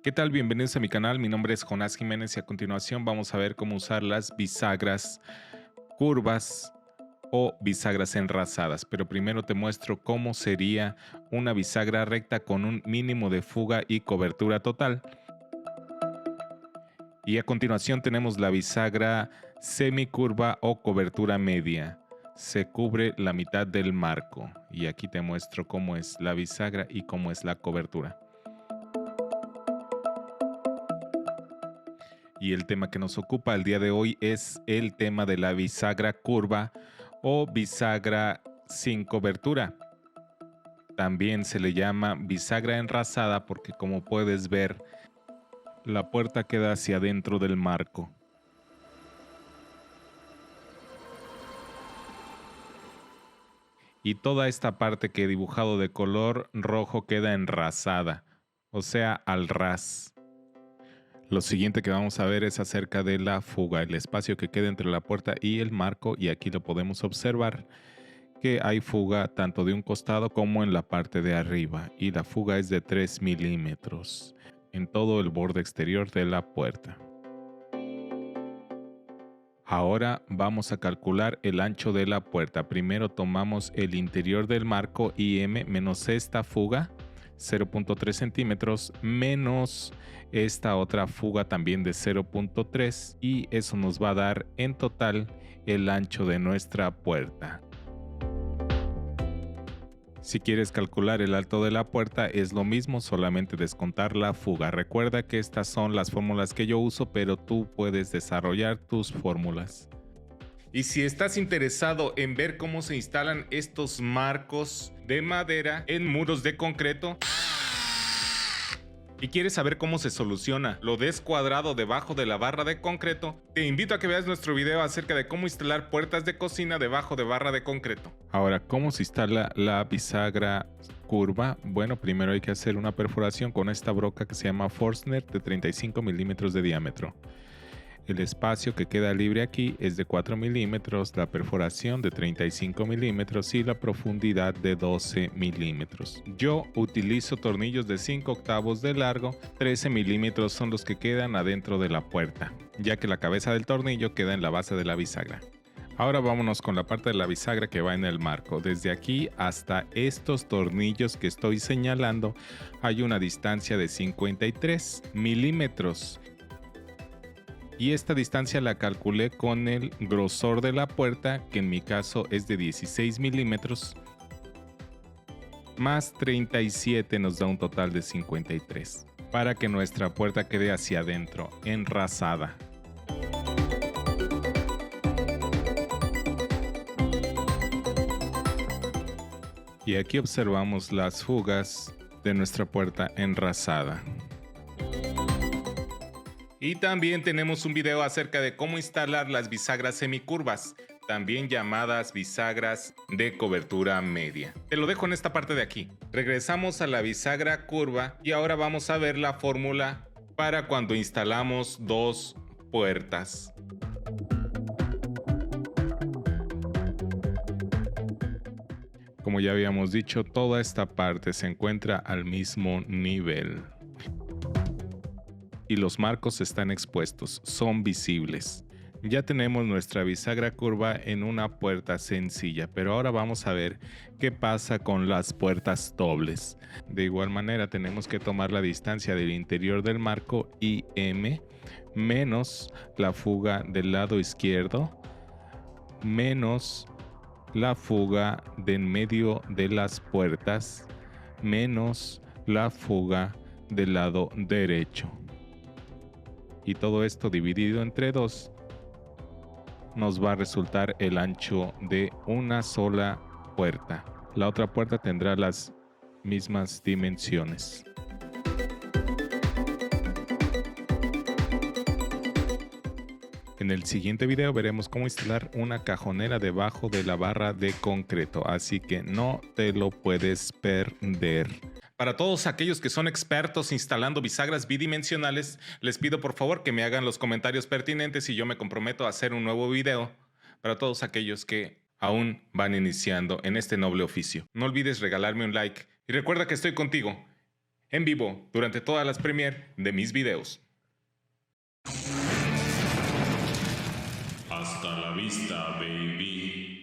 ¿Qué tal? Bienvenidos a mi canal. Mi nombre es Jonás Jiménez y a continuación vamos a ver cómo usar las bisagras curvas o bisagras enrasadas. Pero primero te muestro cómo sería una bisagra recta con un mínimo de fuga y cobertura total. Y a continuación tenemos la bisagra semicurva o cobertura media. Se cubre la mitad del marco. Y aquí te muestro cómo es la bisagra y cómo es la cobertura. Y el tema que nos ocupa el día de hoy es el tema de la bisagra curva o bisagra sin cobertura. También se le llama bisagra enrasada porque, como puedes ver, la puerta queda hacia adentro del marco. Y toda esta parte que he dibujado de color rojo queda enrasada, o sea, al ras. Lo siguiente que vamos a ver es acerca de la fuga, el espacio que queda entre la puerta y el marco, y aquí lo podemos observar que hay fuga tanto de un costado como en la parte de arriba, y la fuga es de 3 milímetros en todo el borde exterior de la puerta. Ahora vamos a calcular el ancho de la puerta. Primero tomamos el interior del marco IM menos esta fuga, 0.3 centímetros, menos esta otra fuga también de 0.3, y eso nos va a dar en total el ancho de nuestra puerta. Si quieres calcular el alto de la puerta es lo mismo, solamente descontar la fuga. Recuerda que estas son las fórmulas que yo uso, pero tú puedes desarrollar tus fórmulas. Y si estás interesado en ver cómo se instalan estos marcos de madera en muros de concreto, y quieres saber cómo se soluciona lo descuadrado debajo de la barra de concreto, te invito a que veas nuestro video acerca de cómo instalar puertas de cocina debajo de barra de concreto. Ahora, ¿cómo se instala la bisagra curva? Bueno, primero hay que hacer una perforación con esta broca que se llama Forstner de 35 milímetros de diámetro. El espacio que queda libre aquí es de 4 milímetros, la perforación de 35 milímetros y la profundidad de 12 milímetros. Yo utilizo tornillos de 5 octavos de largo, 13 milímetros son los que quedan adentro de la puerta, ya que la cabeza del tornillo queda en la base de la bisagra. Ahora vámonos con la parte de la bisagra que va en el marco. Desde aquí hasta estos tornillos que estoy señalando hay una distancia de 53 milímetros. Y esta distancia la calculé con el grosor de la puerta, que en mi caso es de 16 milímetros, más 37 nos da un total de 53, para que nuestra puerta quede hacia adentro, enrasada. Y aquí observamos las fugas de nuestra puerta enrasada. Y también tenemos un video acerca de cómo instalar las bisagras semicurvas, también llamadas bisagras de cobertura media. Te lo dejo en esta parte de aquí. Regresamos a la bisagra curva y ahora vamos a ver la fórmula para cuando instalamos dos puertas. Como ya habíamos dicho, toda esta parte se encuentra al mismo nivel. Y los marcos están expuestos, son visibles. Ya tenemos nuestra bisagra curva en una puerta sencilla, pero ahora vamos a ver qué pasa con las puertas dobles. De igual manera tenemos que tomar la distancia del interior del marco IM menos la fuga del lado izquierdo menos la fuga de en medio de las puertas menos la fuga del lado derecho. Y todo esto dividido entre 2 nos va a resultar el ancho de una sola puerta. La otra puerta tendrá las mismas dimensiones. En el siguiente video veremos cómo instalar una cajonera debajo de la barra de concreto, así que no te lo puedes perder. Para todos aquellos que son expertos instalando bisagras bidimensionales, les pido por favor que me hagan los comentarios pertinentes y yo me comprometo a hacer un nuevo video para todos aquellos que aún van iniciando en este noble oficio. No olvides regalarme un like y recuerda que estoy contigo en vivo durante todas las premiere de mis videos. Hasta la vista, baby.